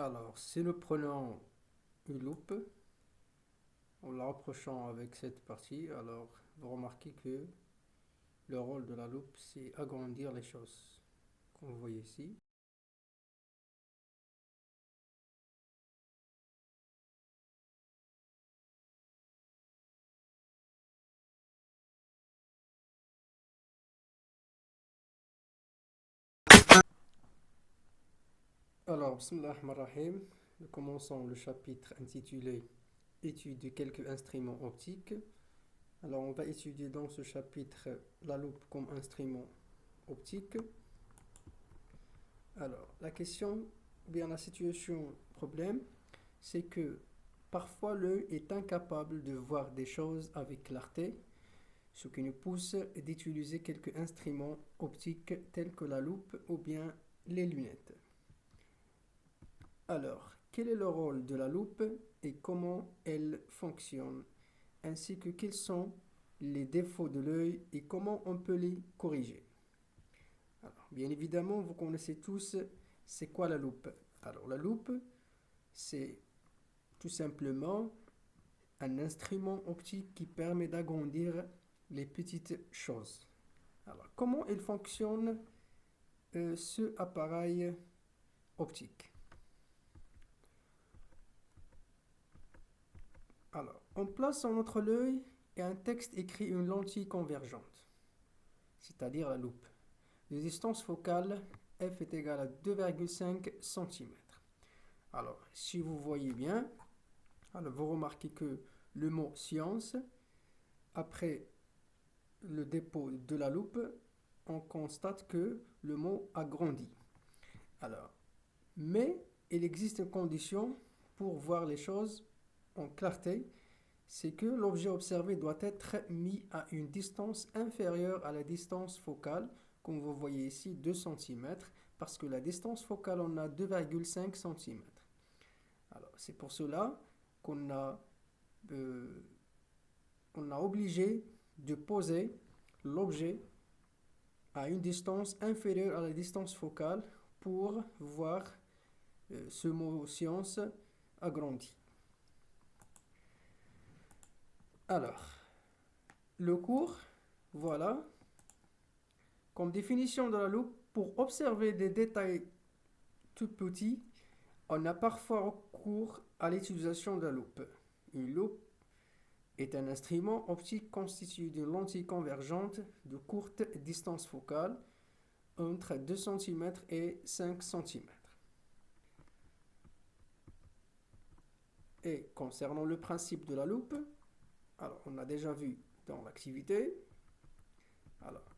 Alors, si nous prenons une loupe, en la rapprochant avec cette partie, alors vous remarquez que le rôle de la loupe, c'est agrandir les choses, comme vous voyez ici. Alors, Bismillah ar-Rahman ar-Rahim, nous commençons le chapitre intitulé Étude de quelques instruments optiques. Alors, on va étudier dans ce chapitre la loupe comme instrument optique. Alors, la question, ou bien la situation, problème, c'est que parfois l'œil est incapable de voir des choses avec clarté, ce qui nous pousse d'utiliser quelques instruments optiques tels que la loupe ou bien les lunettes. Alors, quel est le rôle de la loupe et comment elle fonctionne, ainsi que quels sont les défauts de l'œil et comment on peut les corriger. Alors, bien évidemment, vous connaissez tous c'est quoi la loupe. Alors, la loupe, c'est tout simplement un instrument optique qui permet d'agrandir les petites choses. Alors, comment il fonctionne ce appareil optique? Alors, on place entre l'œil et un texte écrit une lentille convergente, c'est-à-dire la loupe. La distance focale f est égale à 2,5 cm. Alors, si vous voyez bien, alors vous remarquez que le mot science, après le dépôt de la loupe, on constate que le mot a grandi. Alors, mais il existe une condition pour voir les choses en clarté, c'est que l'objet observé doit être mis à une distance inférieure à la distance focale, comme vous voyez ici 2 cm, parce que la distance focale on a 2,5 cm. Alors c'est pour cela qu'on a, euh, on a obligé de poser l'objet à une distance inférieure à la distance focale pour voir ce mot science agrandi. Alors, le cours, voilà, comme définition de la loupe, pour observer des détails tout petits, on a parfois recours à l'utilisation de la loupe. Une loupe est un instrument optique constitué d'une lentille convergente de courte distance focale, entre 2 cm et 5 cm. Et concernant le principe de la loupe, alors on a déjà vu dans l'activité, alors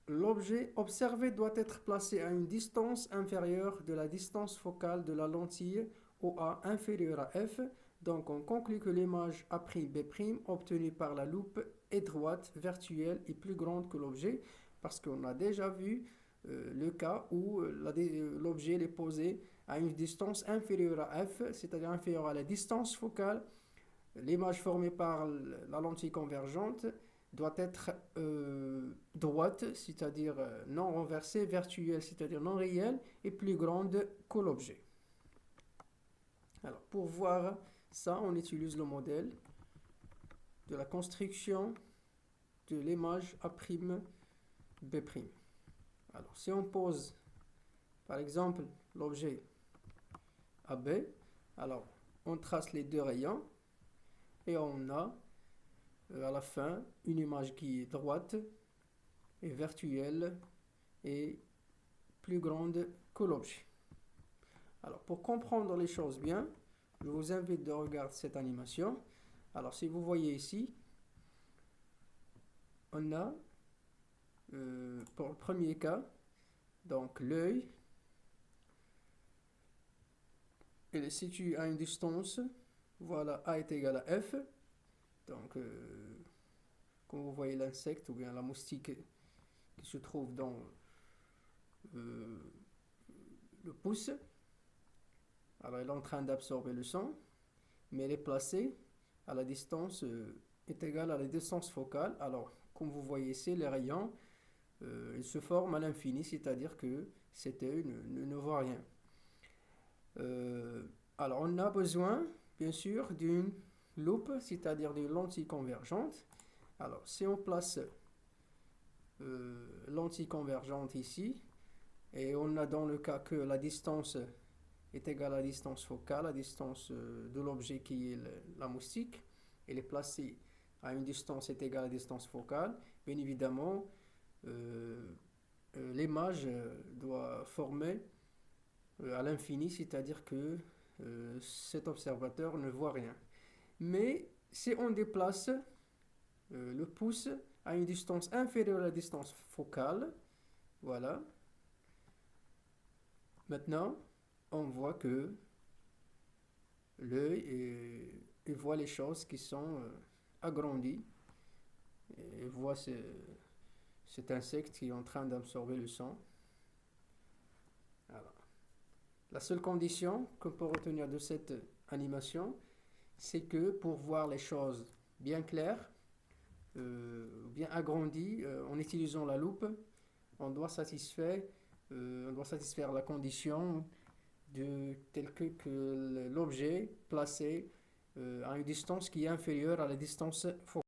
l'objet observé doit être placé à une distance inférieure de la distance focale de la lentille OA inférieure à f. Donc on conclut que l'image A'B' obtenue par la loupe est droite, virtuelle et plus grande que l'objet, parce qu'on a déjà vu le cas où l'objet est posé à une distance inférieure à f, c'est-à-dire inférieure à la distance focale. L'image formée par la lentille convergente doit être droite, c'est-à-dire non renversée, virtuelle, c'est-à-dire non réelle, et plus grande que l'objet. Alors, pour voir ça, on utilise le modèle de la construction de l'image A'B'. Alors, si on pose, par exemple, l'objet AB, alors on trace les deux rayons et on a à la fin une image qui est droite et virtuelle et plus grande que l'objet. Alors pour comprendre les choses bien, je vous invite de regarder cette animation. Alors si vous voyez ici, on a pour le premier cas, donc l'œil, il est situé à une distance, voilà, A est égal à F, donc comme vous voyez l'insecte ou bien la moustique qui se trouve dans euh, le pouce, alors elle est en train d'absorber le sang, mais elle est placée à la distance est égale à la distance focale. Alors, comme vous voyez ici, les rayons ils se forment à l'infini, c'est-à-dire que cet œil ne voit rien. Euh, alors, on a besoin, bien sûr, d'une loupe, c'est-à-dire d'une lentille convergente. Alors, si on place lentille convergente ici, et on a dans le cas que la distance est égale à la distance focale, la distance de l'objet qui est la moustique, elle est placée à une distance est égale à la distance focale, bien évidemment, euh, l'image doit former à l'infini, c'est-à-dire que cet observateur ne voit rien. Mais si on déplace le pouce à une distance inférieure à la distance focale, voilà, maintenant on voit que l'œil voit les choses qui sont agrandies et voit cet insecte qui est en train d'absorber le sang. Alors, la seule condition qu'on peut retenir de cette animation, c'est que pour voir les choses bien claires, bien agrandies, en utilisant la loupe, on doit satisfaire, on doit satisfaire la condition telle que l'objet placé à une distance qui est inférieure à la distance focale.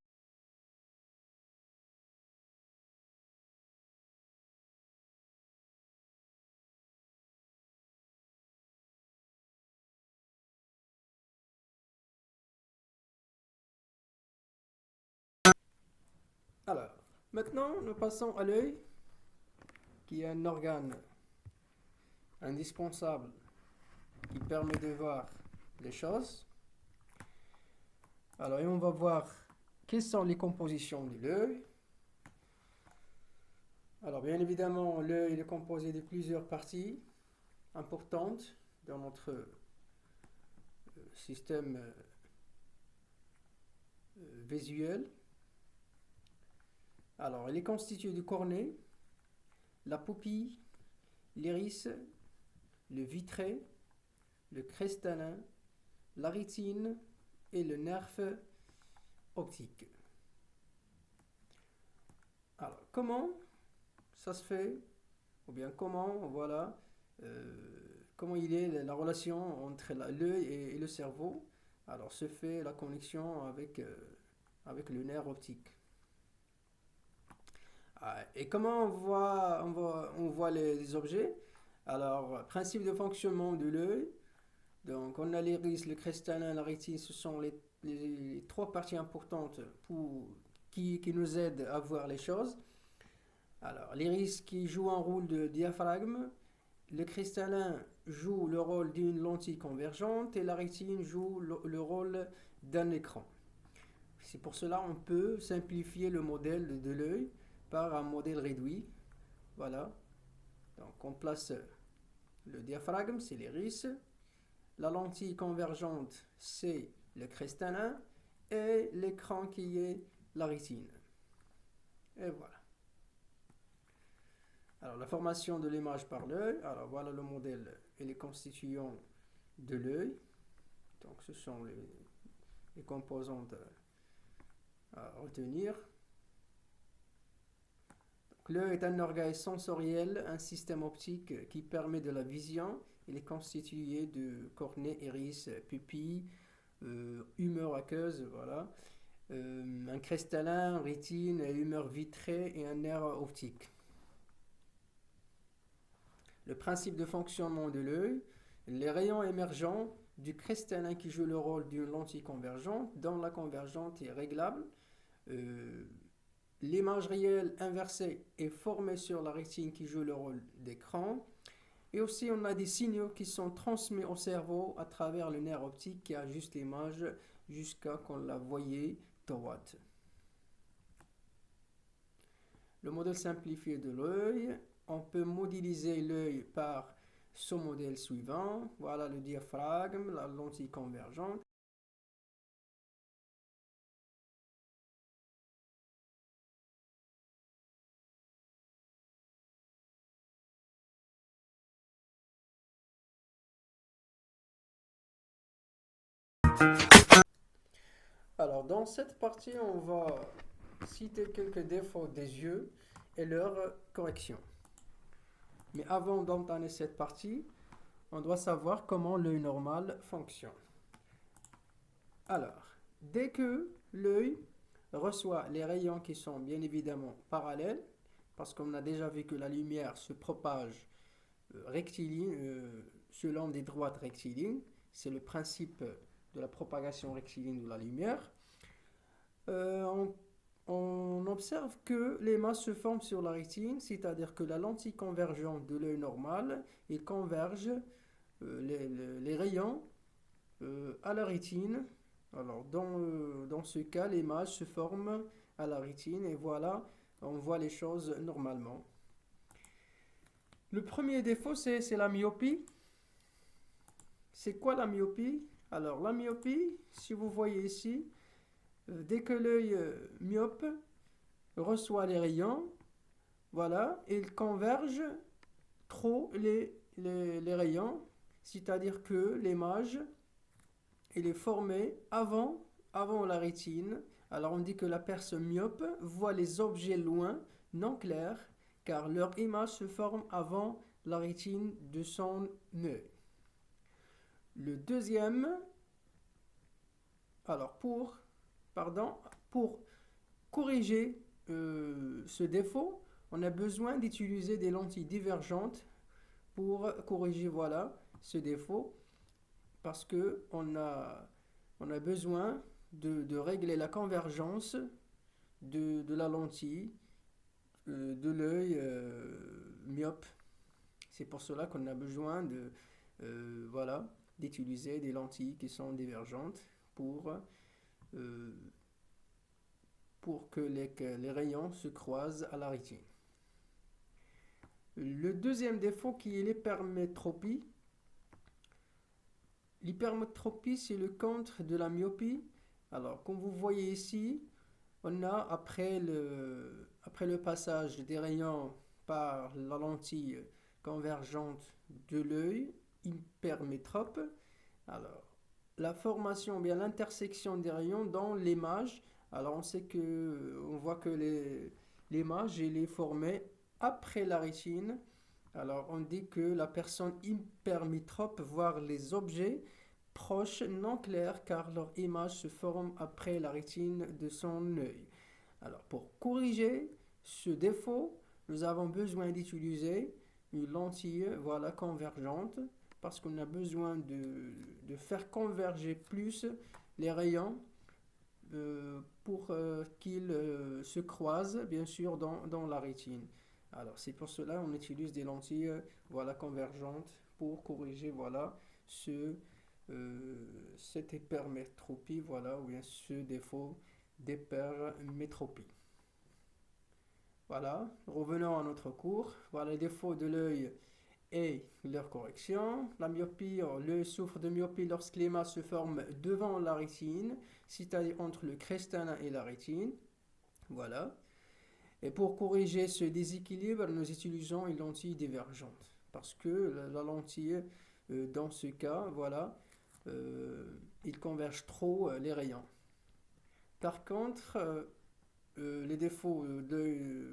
Alors, maintenant, nous passons à l'œil, qui est un organe indispensable qui permet de voir les choses. Alors, et on va voir quelles sont les compositions de l'œil. Alors, bien évidemment, l'œil est composé de plusieurs parties importantes dans notre système visuel. Alors, il est constitué du cornée, la pupille, l'iris, le vitré, le cristallin, la rétine et le nerf optique. Alors, comment ça se fait, ou bien voilà, comment il est la relation entre l'œil et le cerveau. Alors, se fait la connexion avec le nerf optique. Et comment on voit les objets? Alors, principe de fonctionnement de l'œil. Donc, on a l'iris, le cristallin, la rétine, ce sont les trois parties importantes qui nous aident à voir les choses. Alors, l'iris qui joue un rôle de diaphragme, le cristallin joue le rôle d'une lentille convergente et la rétine joue le rôle d'un écran. C'est pour cela qu'on peut simplifier le modèle de l'œil par un modèle réduit. Voilà. Donc, on place le diaphragme, c'est l'iris. La lentille convergente, c'est le cristallin. Et l'écran qui est la rétine. Et voilà. Alors, la formation de l'image par l'œil. Alors, voilà le modèle et les constituants de l'œil. Donc, ce sont les composantes à retenir. L'œil est un organe sensoriel, un système optique qui permet de la vision. Il est constitué de cornée, iris, pupille, humeur aqueuse, voilà. Un cristallin, rétine, humeur vitrée et un nerf optique. Le principe de fonctionnement de l'œil, les rayons émergents du cristallin qui joue le rôle d'une lentille convergente, dont la convergente est réglable. L'image réelle inversée est formée sur la rétine qui joue le rôle d'écran. Et aussi, on a des signaux qui sont transmis au cerveau à travers le nerf optique qui ajuste l'image jusqu'à qu'on la voyait droite. Le modèle simplifié de l'œil, on peut modéliser l'œil par ce modèle suivant. Voilà le diaphragme, la lentille convergente. Alors, dans cette partie, on va citer quelques défauts des yeux et leur correction. Mais avant d'entamer cette partie, on doit savoir comment l'œil normal fonctionne. Alors, dès que l'œil reçoit les rayons qui sont bien évidemment parallèles, parce qu'on a déjà vu que la lumière se propage rectiligne, selon des droites rectilignes, c'est le principe de la propagation rectiligne de la lumière, on observe que les masses se forment sur la rétine, c'est-à-dire que la lentille convergente de l'œil normal, il converge les rayons à la rétine. Alors, dans ce cas, les masses se forment à la rétine et voilà, on voit les choses normalement. Le premier défaut, c'est la myopie. C'est quoi la myopie? Alors, la myopie, si vous voyez ici, dès que l'œil myope reçoit les rayons, voilà, il converge trop les rayons, c'est-à-dire que l'image il est formé avant la rétine. Alors on dit que la personne myope voit les objets loin, non clairs, car leur image se forme avant la rétine de son œil. Le deuxième, alors pour corriger ce défaut, on a besoin d'utiliser des lentilles divergentes pour corriger voilà, ce défaut. Parce qu'on a besoin de régler la convergence de la lentille de l'œil myope. C'est pour cela qu'on a besoin voilà, d'utiliser des lentilles qui sont divergentes pour que les rayons se croisent à la rétine. Le deuxième défaut qui est l'hypermétropie. L'hypermétropie, c'est le contre de la myopie. Alors, comme vous voyez ici, on a après le passage des rayons par la lentille convergente de l'œil hypermétrope, alors la formation, bien l'intersection des rayons dans l'image. Alors, on voit que l'image elle est formée après la rétine. Alors, on dit que la personne hypermétrope voit les objets proches non clairs car leur image se forme après la rétine de son œil. Alors, pour corriger ce défaut, nous avons besoin d'utiliser une lentille voilà, convergente parce qu'on a besoin de faire converger plus les rayons pour qu'ils se croisent, bien sûr, dans la rétine. Alors, c'est pour cela qu'on utilise des lentilles voilà, convergentes pour corriger voilà, cette hypermétropie, voilà, ou bien ce défaut d'hypermétropie. Voilà, revenons à notre cours. Voilà les défauts de l'œil et leur correction. La myopie, l'œil souffre de myopie lorsque les masses se forment devant la rétine, c'est-à-dire entre le cristallin et la rétine. Voilà. Et pour corriger ce déséquilibre, nous utilisons une lentille divergente. Parce que la lentille, dans ce cas, voilà, il converge trop les rayons. Par contre, les défauts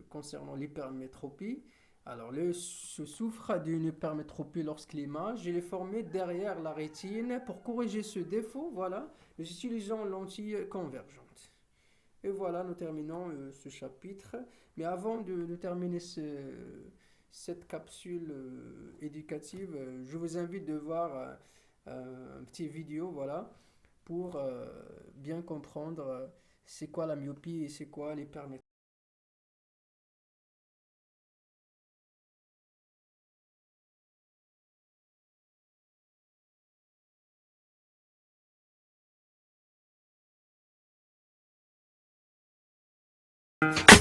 concernant l'hypermétropie, alors l'œil se souffre d'une hypermétropie lorsque l'image est formée derrière la rétine. Pour corriger ce défaut, voilà, nous utilisons une lentille convergente. Et voilà, nous terminons ce chapitre. Mais avant de terminer cette capsule éducative, je vous invite de voir un petit vidéo, voilà, pour bien comprendre c'est quoi la myopie et c'est quoi l'hypermétropie.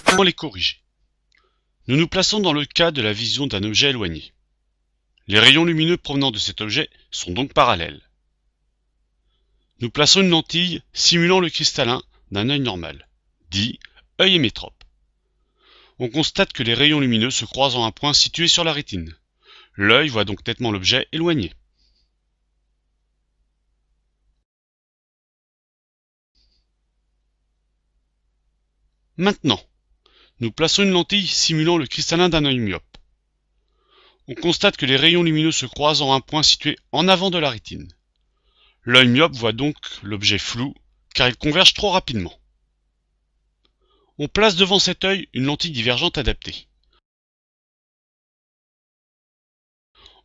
Comment les corriger? Nous nous plaçons dans le cas de la vision d'un objet éloigné. Les rayons lumineux provenant de cet objet sont donc parallèles. Nous plaçons une lentille simulant le cristallin d'un œil normal, dit œil hémétrope. On constate que les rayons lumineux se croisent en un point situé sur la rétine. L'œil voit donc nettement l'objet éloigné. Maintenant, nous plaçons une lentille simulant le cristallin d'un œil myope. On constate que les rayons lumineux se croisent en un point situé en avant de la rétine. L'œil myope voit donc l'objet flou, car il converge trop rapidement. On place devant cet œil une lentille divergente adaptée.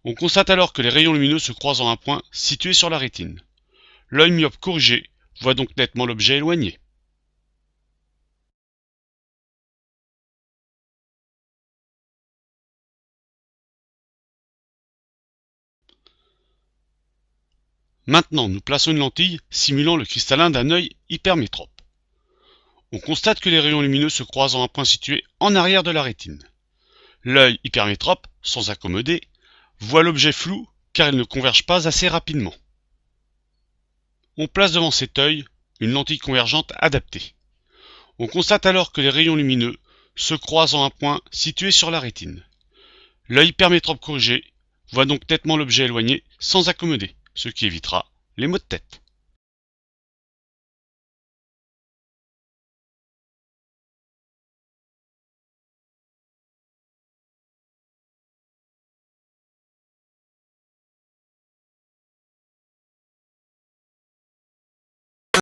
On constate alors que les rayons lumineux se croisent en un point situé sur la rétine. L'œil myope corrigé voit donc nettement l'objet éloigné. Maintenant, nous plaçons une lentille simulant le cristallin d'un œil hypermétrope. On constate que les rayons lumineux se croisent en un point situé en arrière de la rétine. L'œil hypermétrope, sans accommoder, voit l'objet flou car il ne converge pas assez rapidement. On place devant cet œil une lentille convergente adaptée. On constate alors que les rayons lumineux se croisent en un point situé sur la rétine. L'œil hypermétrope corrigé voit donc nettement l'objet éloigné sans accommoder, ce qui évitera les maux de tête.